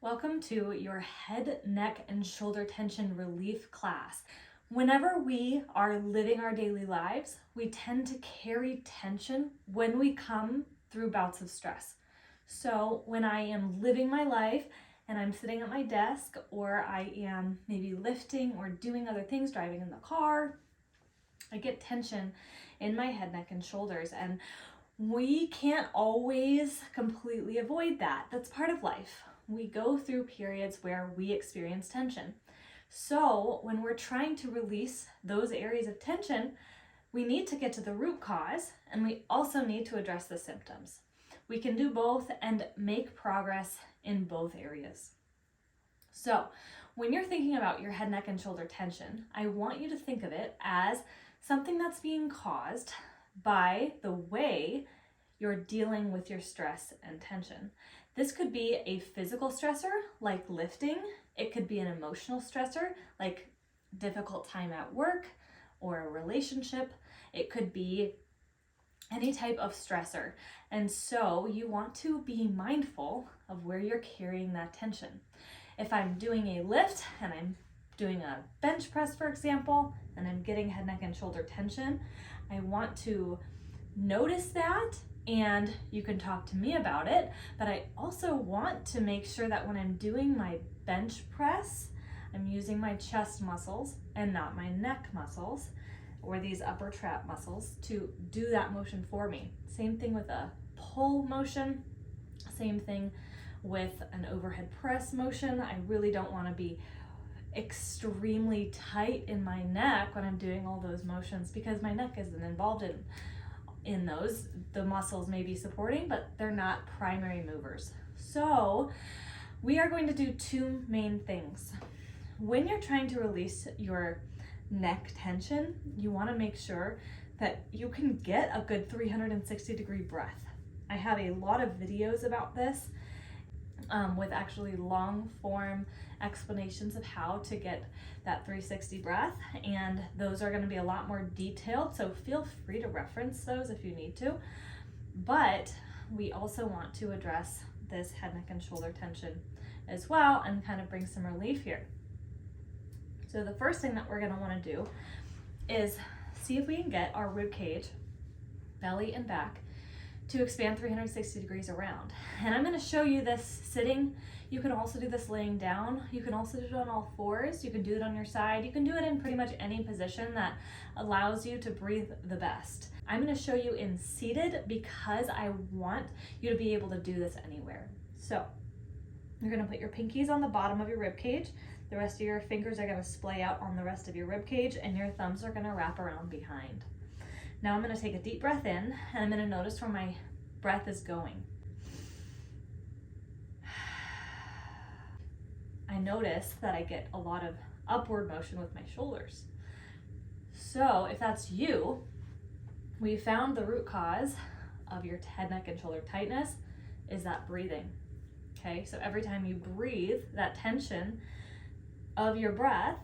Welcome to your head, neck, and shoulder tension relief class. Whenever we are living our daily lives, we tend to carry tension when we come through bouts of stress. So when I am living my life and I'm sitting at my desk, or I am maybe lifting or doing other things, driving in the car, I get tension in my head, neck, and shoulders. And we can't always completely avoid that. That's part of life. We go through periods where we experience tension. So when we're trying to release those areas of tension, we need to get to the root cause, and we also need to address the symptoms. We can do both and make progress in both areas. So when you're thinking about your head, neck, and shoulder tension, I want you to think of it as something that's being caused by the way you're dealing with your stress and tension. This could be a physical stressor like lifting. It could be an emotional stressor like difficult time at work or a relationship. It could be any type of stressor. And so you want to be mindful of where you're carrying that tension. If I'm doing a lift and I'm doing a bench press, for example, and I'm getting head, neck, and shoulder tension, I want to notice that, and you can talk to me about it, but I also want to make sure that when I'm doing my bench press, I'm using my chest muscles and not my neck muscles or these upper trap muscles to do that motion for me. Same thing with a pull motion, same thing with an overhead press motion. I really don't want to be extremely tight in my neck when I'm doing all those motions because my neck isn't involved in those. The muscles may be supporting, but they're not primary movers. So we are going to do two main things. When you're trying to release your neck tension, you want to make sure that you can get a good 360-degree breath. I have a lot of videos about this with actually long form explanations of how to get that 360 breath, and those are going to be a lot more detailed, so feel free to reference those if you need to. But we also want to address this head, neck, and shoulder tension as well and kind of bring some relief here. So the first thing that we're going to want to do is see if we can get our rib cage, belly and back, to expand 360 degrees around. And I'm going to show you this sitting. You can also do this laying down. You can also do it on all fours. You can do it on your side. You can do it in pretty much any position that allows you to breathe the best. I'm going to show you in seated because I want you to be able to do this anywhere. So you're going to put your pinkies on the bottom of your rib cage. The rest of your fingers are going to splay out on the rest of your rib cage, and your thumbs are going to wrap around behind. Now I'm going to take a deep breath in, and I'm going to notice where my breath is going. I notice that I get a lot of upward motion with my shoulders. So if that's you, we found the root cause of your head, neck, and shoulder tightness is that breathing. Okay, so every time you breathe, that tension of your breath,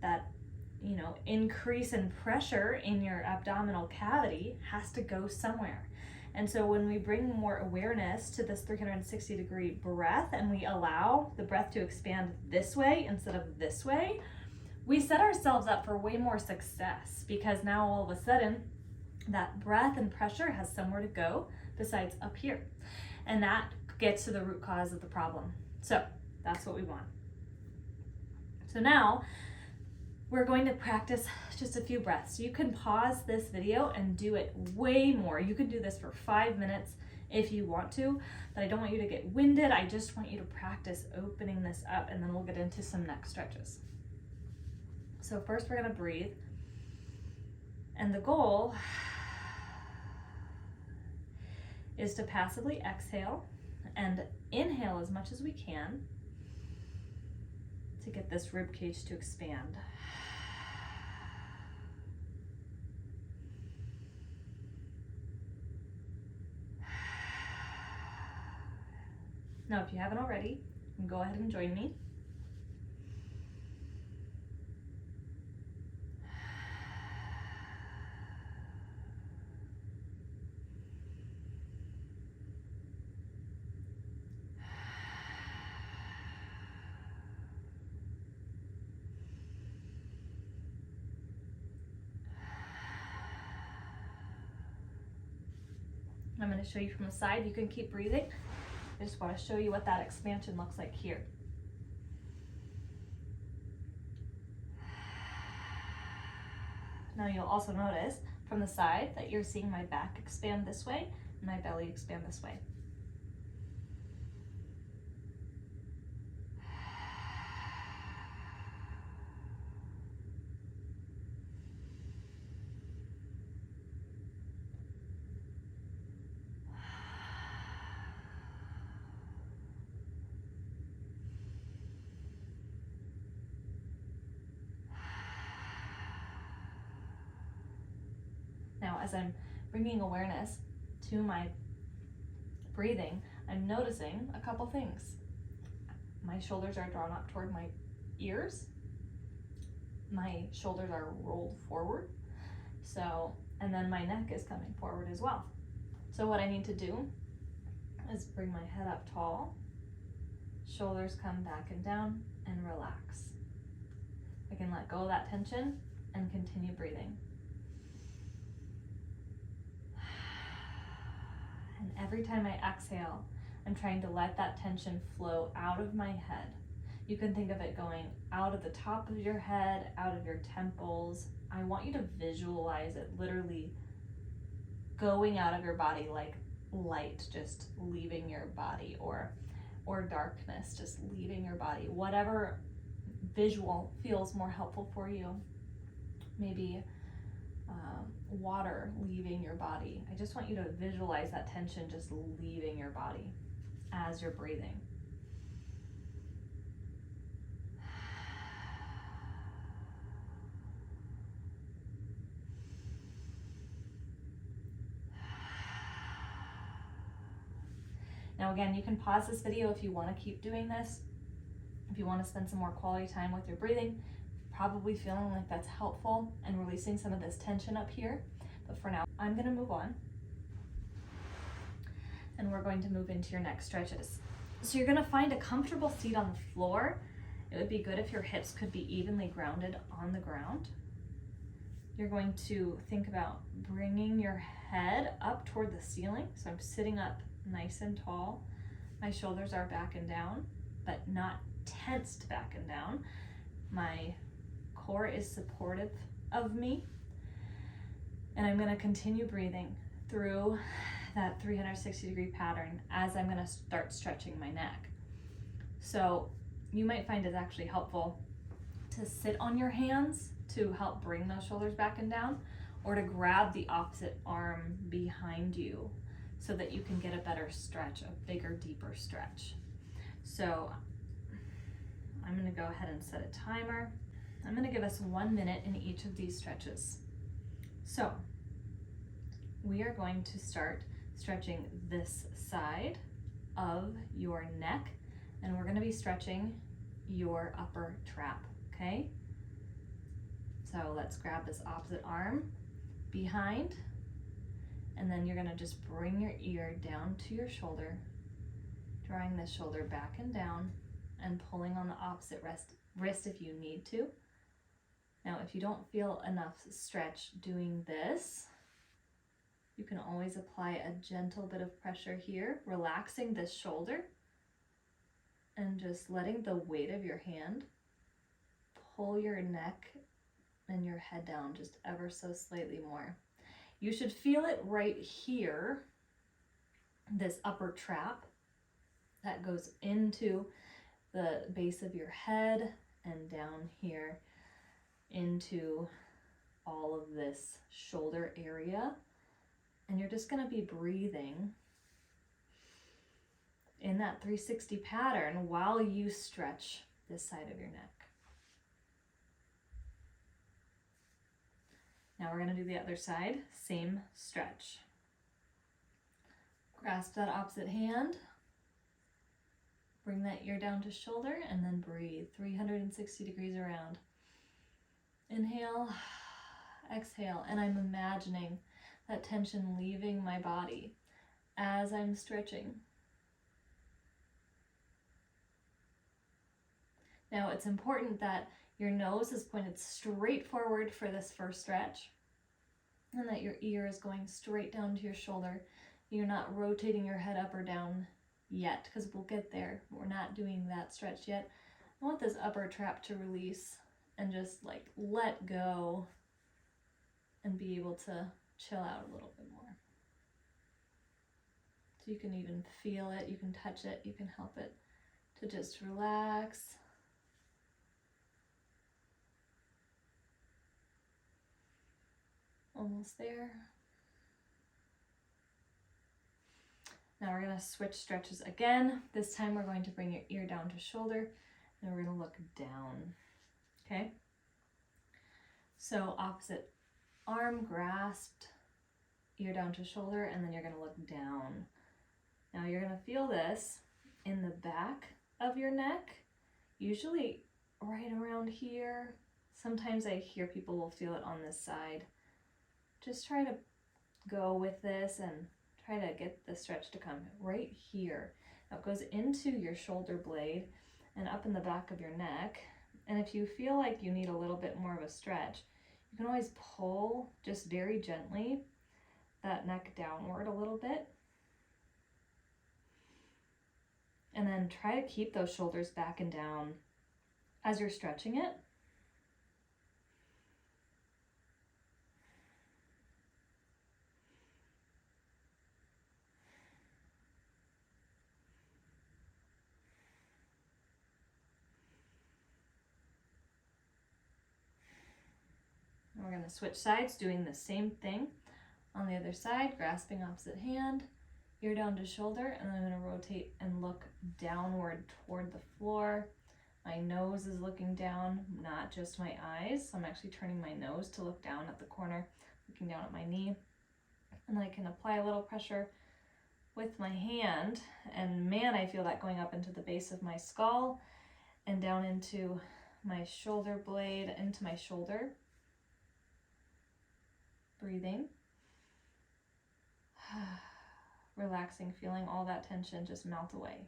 that increase in pressure in your abdominal cavity has to go somewhere. And so when we bring more awareness to this 360-degree breath and we allow the breath to expand this way instead of this way, we set ourselves up for way more success, because now all of a sudden that breath and pressure has somewhere to go besides up here. And that gets to the root cause of the problem. So that's what we want. So now we're going to practice just a few breaths. You can pause this video and do it way more. You can do this for 5 minutes if you want to, but I don't want you to get winded. I just want you to practice opening this up, and then we'll get into some neck stretches. So first we're gonna breathe, and the goal is to passively exhale and inhale as much as we can to get this rib cage to expand. Now, if you haven't already, you can go ahead and join me. I'm going to show you from the side. You can keep breathing. I just want to show you what that expansion looks like here. Now you'll also notice from the side that you're seeing my back expand this way and my belly expand this way. Now, as I'm bringing awareness to my breathing, I'm noticing a couple things. My shoulders are drawn up toward my ears. My shoulders are rolled forward. And then my neck is coming forward as well. So what I need to do is bring my head up tall, shoulders come back and down, and relax. I can let go of that tension and continue breathing. And every time I exhale, I'm trying to let that tension flow out of my head. You can think of it going out of the top of your head, out of your temples. I want you to visualize it literally going out of your body, like light just leaving your body, or darkness just leaving your body. Whatever visual feels more helpful for you. Maybe water leaving your body. I just want you to visualize that tension just leaving your body as you're breathing. Now again, you can pause this video if you want to keep doing this. If you want to spend some more quality time with your breathing, probably feeling like that's helpful and releasing some of this tension up here. But for now, I'm going to move on. And we're going to move into your next stretches. So you're going to find a comfortable seat on the floor. It would be good if your hips could be evenly grounded on the ground. You're going to think about bringing your head up toward the ceiling. So I'm sitting up nice and tall. My shoulders are back and down, but not tensed back and down. My core is supportive of me. And I'm going to continue breathing through that 360-degree pattern as I'm going to start stretching my neck. So you might find it actually helpful to sit on your hands to help bring those shoulders back and down, or to grab the opposite arm behind you so that you can get a better stretch, a bigger, deeper stretch. So I'm going to go ahead and set a timer. I'm going to give us 1 minute in each of these stretches. So we are going to start stretching this side of your neck, and we're going to be stretching your upper trap, okay? So let's grab this opposite arm behind, and then you're going to just bring your ear down to your shoulder, drawing this shoulder back and down, and pulling on the opposite wrist if you need to. Now, if you don't feel enough stretch doing this, you can always apply a gentle bit of pressure here, relaxing this shoulder and just letting the weight of your hand pull your neck and your head down just ever so slightly more. You should feel it right here, this upper trap that goes into the base of your head and down here into all of this shoulder area. And you're just going to be breathing in that 360 pattern while you stretch this side of your neck. Now we're going to do the other side, same stretch. Grasp that opposite hand, bring that ear down to shoulder, and then breathe 360 degrees around. Inhale, exhale, and I'm imagining that tension leaving my body as I'm stretching. Now it's important that your nose is pointed straight forward for this first stretch, and that your ear is going straight down to your shoulder, You're not rotating your head up or down yet, because we'll get there. We're not doing that stretch yet. I want this upper trap to release and just like let go and be able to chill out a little bit more. So you can even feel it, you can touch it, you can help it to just relax. Almost there. Now we're going to switch stretches again. This time we're going to bring your ear down to shoulder and we're going to look down. Okay? So opposite arm grasped, ear down to shoulder, and then you're going to look down. Now you're going to feel this in the back of your neck, usually right around here. Sometimes I hear people will feel it on this side. Just try to go with this and try to get the stretch to come right here. Now it goes into your shoulder blade and up in the back of your neck. And if you feel like you need a little bit more of a stretch, you can always pull just very gently that neck downward a little bit. And then try to keep those shoulders back and down as you're stretching it. And we're going to switch sides, doing the same thing on the other side, grasping opposite hand, ear down to shoulder, and then I'm going to rotate and look downward toward the floor. My nose is looking down, not just my eyes. I'm actually turning my nose to look down at the corner, looking down at my knee. And I can apply a little pressure with my hand, and man, I feel that going up into the base of my skull and down into my shoulder blade, into my shoulder. Breathing. Relaxing, feeling all that tension just melt away.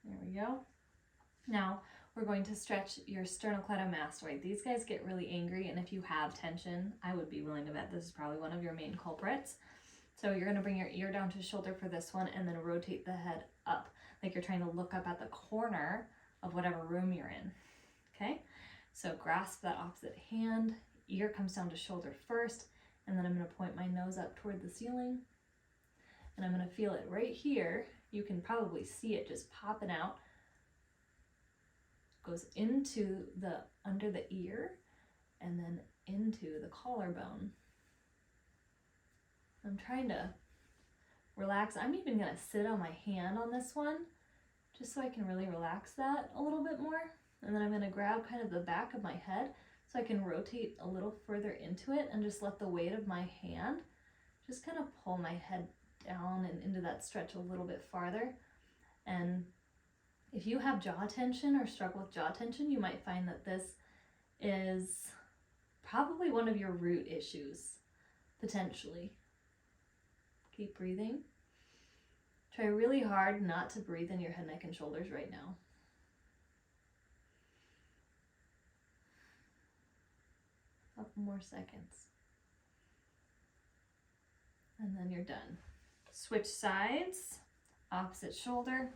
There we go. Now we're going to stretch your sternocleidomastoid. These guys get really angry, and if you have tension, I would be willing to bet this is probably one of your main culprits. So you're going to bring your ear down to shoulder for this one and then rotate the head up, like you're trying to look up at the corner of whatever room you're in. Okay? So grasp that opposite hand, ear comes down to shoulder first, and then I'm going to point my nose up toward the ceiling, and I'm going to feel it right here. You can probably see it just popping out. Goes into the under the ear and then into the collarbone. I'm trying to relax. I'm even going to sit on my hand on this one just so I can really relax that a little bit more. And then I'm going to grab kind of the back of my head so I can rotate a little further into it and just let the weight of my hand just kind of pull my head down and into that stretch a little bit farther. And if you have jaw tension or struggle with jaw tension, you might find that this is probably one of your root issues, potentially. Keep breathing. Try really hard not to breathe in your head, neck, and shoulders right now. A couple more seconds. And then you're done. Switch sides, opposite shoulder,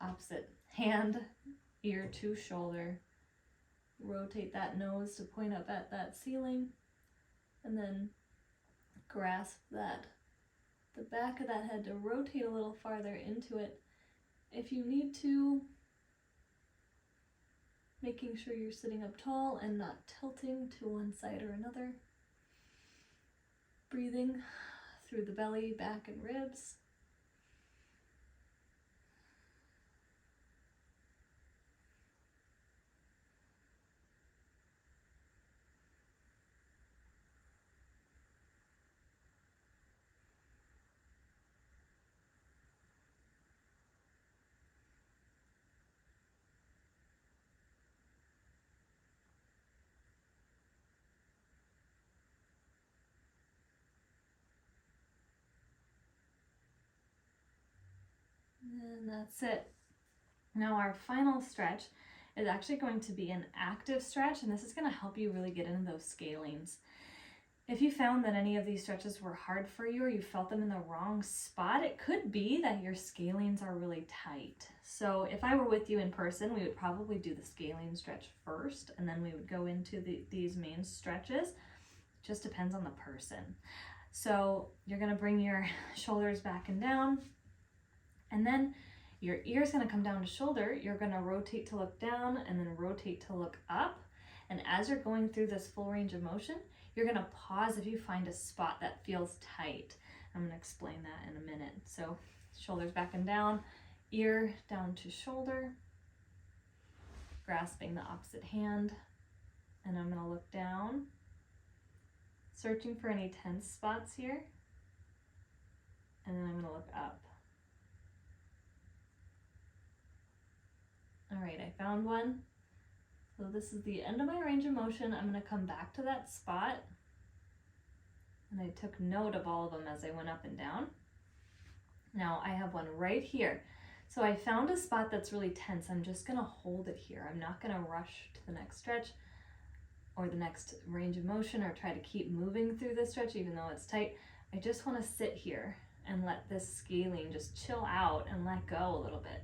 opposite hand, ear to shoulder. Rotate that nose to point up at that ceiling, and then grasp that, the back of that head to rotate a little farther into it. If you need to, making sure you're sitting up tall and not tilting to one side or another. Breathing through the belly, back, and ribs. And that's it. Now our final stretch is actually going to be an active stretch, and this is going to help you really get into those scalenes. If you found that any of these stretches were hard for you or you felt them in the wrong spot, it could be that your scalenes are really tight. So if I were with you in person, we would probably do the scalene stretch first, and then we would go into these main stretches. It just depends on the person. So you're going to bring your shoulders back and down, and then your ear's going to come down to shoulder. You're going to rotate to look down and then rotate to look up. And as you're going through this full range of motion, you're going to pause if you find a spot that feels tight. I'm going to explain that in a minute. So shoulders back and down, ear down to shoulder, grasping the opposite hand. And I'm going to look down, searching for any tense spots here. And then I'm going to look up. All right, I found one. So this is the end of my range of motion. I'm going to come back to that spot. And I took note of all of them as I went up and down. Now I have one right here. So I found a spot that's really tense. I'm just going to hold it here. I'm not going to rush to the next stretch or the next range of motion or try to keep moving through this stretch even though it's tight. I just want to sit here and let this scalene just chill out and let go a little bit.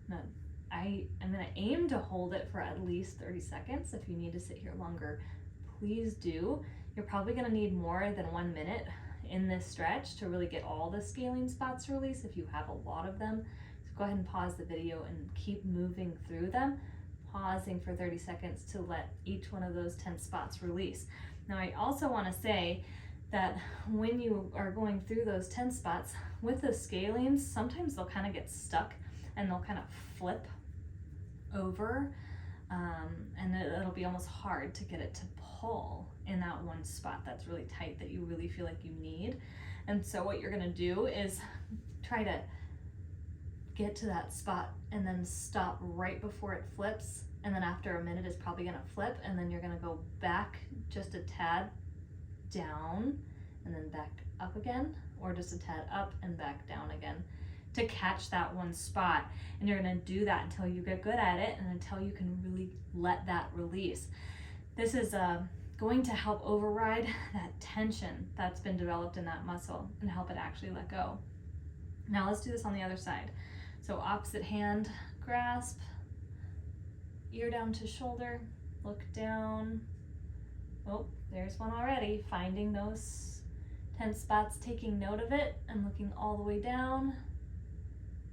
Now, I'm going to aim to hold it for at least 30 seconds. If you need to sit here longer, please do. You're probably going to need more than 1 minute in this stretch to really get all the scalene spots released if you have a lot of them. So go ahead and pause the video and keep moving through them, pausing for 30 seconds to let each one of those tense spots release. Now I also want to say that when you are going through those tense spots with the scalenes, sometimes they'll kind of get stuck and they'll kind of flip over, and it'll be almost hard to get it to pull in that one spot that's really tight that you really feel like you need. And so what you're going to do is try to get to that spot and then stop right before it flips, and then after a minute it's probably going to flip, and then you're going to go back just a tad down and then back up again, or just a tad up and back down again, to catch that one spot. And you're going to do that until you get good at it and until you can really let that release. This is going to help override that tension that's been developed in that muscle and help it actually let go. Now let's do this on the other side. So opposite hand grasp, ear down to shoulder, look down. Oh, there's one already. Finding those tense spots, taking note of it, and looking all the way down.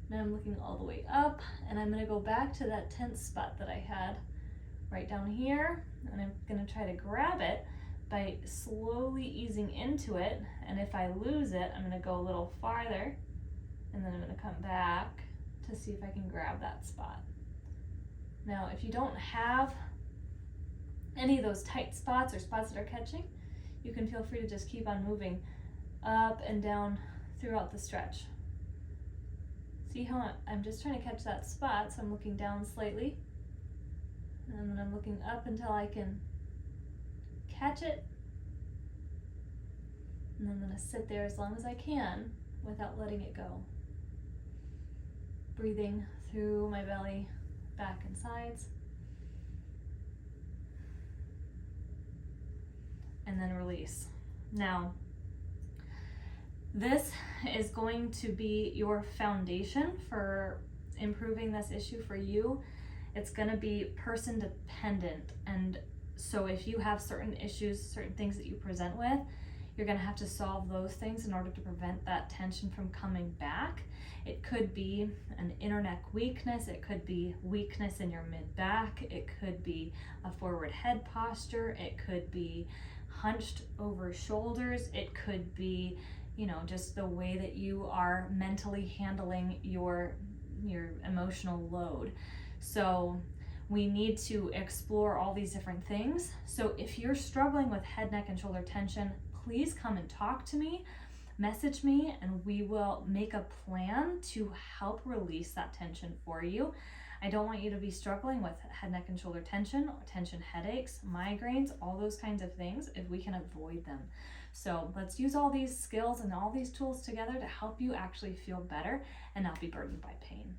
Now I'm looking all the way up, and I'm going to go back to that tense spot that I had right down here, and I'm going to try to grab it by slowly easing into it. And if I lose it, I'm going to go a little farther, and then I'm going to come back to see if I can grab that spot. Now, if you don't have any of those tight spots or spots that are catching, you can feel free to just keep on moving up and down throughout the stretch. See how I'm just trying to catch that spot, so I'm looking down slightly, and then I'm looking up until I can catch it, and then I'm going to sit there as long as I can without letting it go. Breathing through my belly, back and sides, and then release. Now, this is going to be your foundation for improving this issue for you. It's going to be person dependent, and so if you have certain issues, certain things that you present with, you're going to have to solve those things in order to prevent that tension from coming back. It could be an inner neck weakness, it could be weakness in your mid back, it could be a forward head posture, it could be hunched over shoulders, it could be, you know, just the way that you are mentally handling your emotional load. So we need to explore all these different things. So if you're struggling with head, neck, and shoulder tension, please come and talk to me, message me, and we will make a plan to help release that tension for you. I don't want you to be struggling with head, neck, and shoulder tension, or tension headaches, migraines, all those kinds of things if we can avoid them. So let's use all these skills and all these tools together to help you actually feel better and not be burdened by pain.